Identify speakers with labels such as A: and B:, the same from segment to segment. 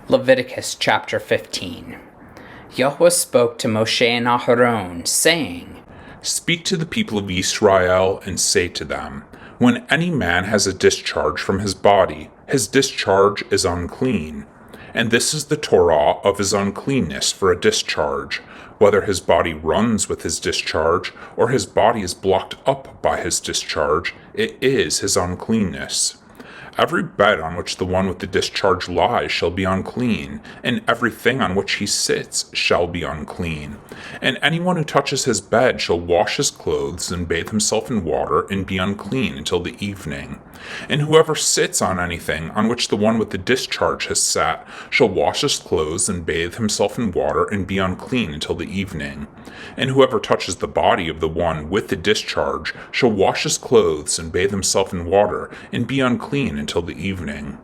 A: Leviticus Chapter 15. Yahweh spoke to Moshe and Aharon, saying,
B: Speak to the people of Yisra'el and say to them, when any man has a discharge from his body, his discharge is unclean. And this is the torah of his uncleanness for a discharge, whether his body runs with his discharge, or his body is blocked up by his discharge, it is his uncleanness. Every bed on which the one with the discharge lies shall be unclean, and everything on which he sits shall be unclean. And anyone who touches his bed shall wash his clothes and bathe himself in water and be unclean until the evening. And whoever sits on anything on which the one with the discharge has sat shall wash his clothes and bathe himself in water and be unclean until the evening. And whoever touches the body of the one with the discharge shall wash his clothes and bathe himself in water and be unclean until the evening.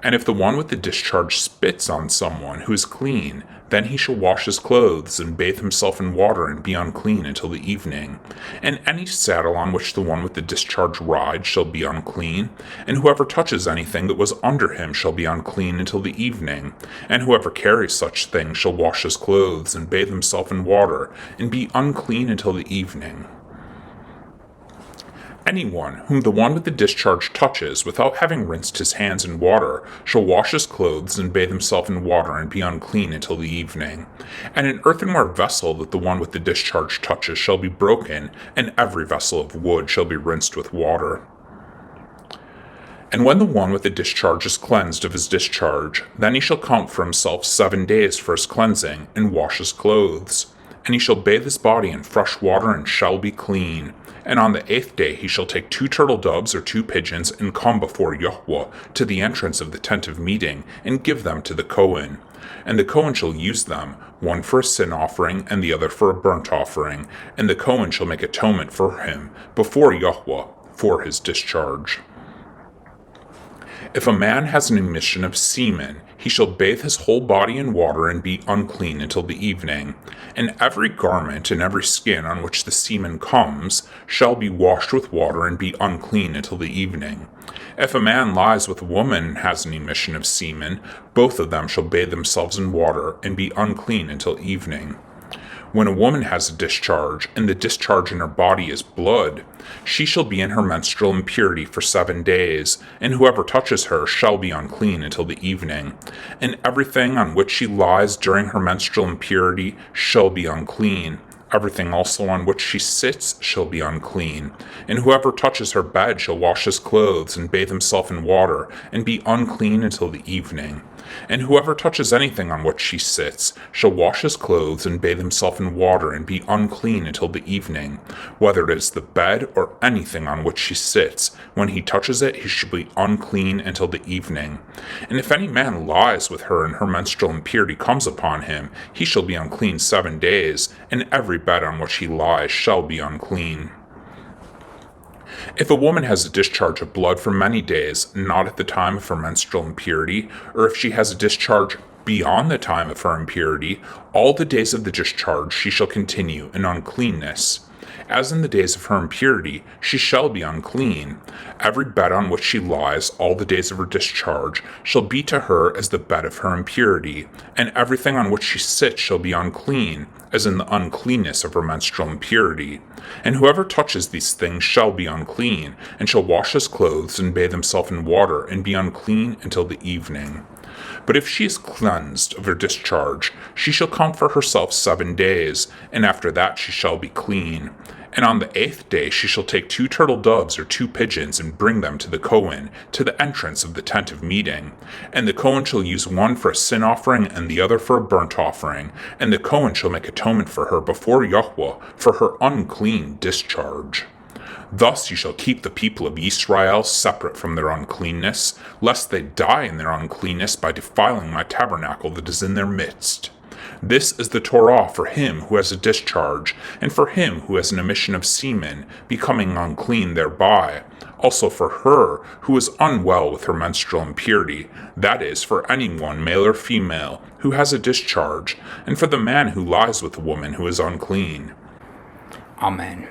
B: And if the one with the discharge spits on someone who is clean, then he shall wash his clothes and bathe himself in water and be unclean until the evening. And any saddle on which the one with the discharge rides shall be unclean, and whoever touches anything that was under him shall be unclean until the evening. And whoever carries such things shall wash his clothes and bathe himself in water and be unclean until the evening. Anyone whom the one with the discharge touches without having rinsed his hands in water shall wash his clothes and bathe himself in water and be unclean until the evening. And an earthenware vessel that the one with the discharge touches shall be broken, and every vessel of wood shall be rinsed with water. And when the one with the discharge is cleansed of his discharge, then he shall count for himself 7 days for his cleansing, and wash his clothes. And he shall bathe his body in fresh water, and shall be clean. And on the 8th day he shall take 2 turtle doves or 2 pigeons, and come before Yahweh to the entrance of the tent of meeting, and give them to the Kohen. And the Kohen shall use them, one for a sin offering, and the other for a burnt offering. And the Kohen shall make atonement for him before Yahweh for his discharge. If a man has an emission of semen, he shall bathe his whole body in water and be unclean until the evening. And every garment and every skin on which the semen comes shall be washed with water and be unclean until the evening. If a man lies with a woman and has an emission of semen, both of them shall bathe themselves in water and be unclean until evening. When a woman has a discharge, and the discharge in her body is blood, she shall be in her menstrual impurity for 7 days, and whoever touches her shall be unclean until the evening. And everything on which she lies during her menstrual impurity shall be unclean. Everything also on which she sits shall be unclean. And whoever touches her bed shall wash his clothes and bathe himself in water, and be unclean until the evening. And whoever touches anything on which she sits shall wash his clothes and bathe himself in water and be unclean until the evening, whether it is the bed or anything on which she sits. When he touches it, he shall be unclean until the evening. And if any man lies with her and her menstrual impurity comes upon him, he shall be unclean 7 days, and every bed on which he lies shall be unclean. If a woman has a discharge of blood for many days, not at the time of her menstrual impurity, or if she has a discharge beyond the time of her impurity, all the days of the discharge she shall continue in uncleanness. As in the days of her impurity, she shall be unclean. Every bed on which she lies all the days of her discharge shall be to her as the bed of her impurity, and everything on which she sits shall be unclean, as in the uncleanness of her menstrual impurity. And whoever touches these things shall be unclean, and shall wash his clothes and bathe himself in water, and be unclean until the evening. But if she is cleansed of her discharge, she shall count for herself 7 days, and after that she shall be clean. And on the 8th day she shall take 2 turtle doves or 2 pigeons, and bring them to the Kohen, to the entrance of the tent of meeting. And the Kohen shall use one for a sin offering, and the other for a burnt offering. And the Kohen shall make atonement for her before Yahweh for her unclean discharge. Thus you shall keep the people of Yisra'el separate from their uncleanness, lest they die in their uncleanness by defiling my tabernacle that is in their midst. This is the torah for him who has a discharge, and for him who has an emission of semen, becoming unclean thereby. Also for her who is unwell with her menstrual impurity, that is, for anyone, male or female, who has a discharge, and for the man who lies with a woman who is unclean.
A: Amen.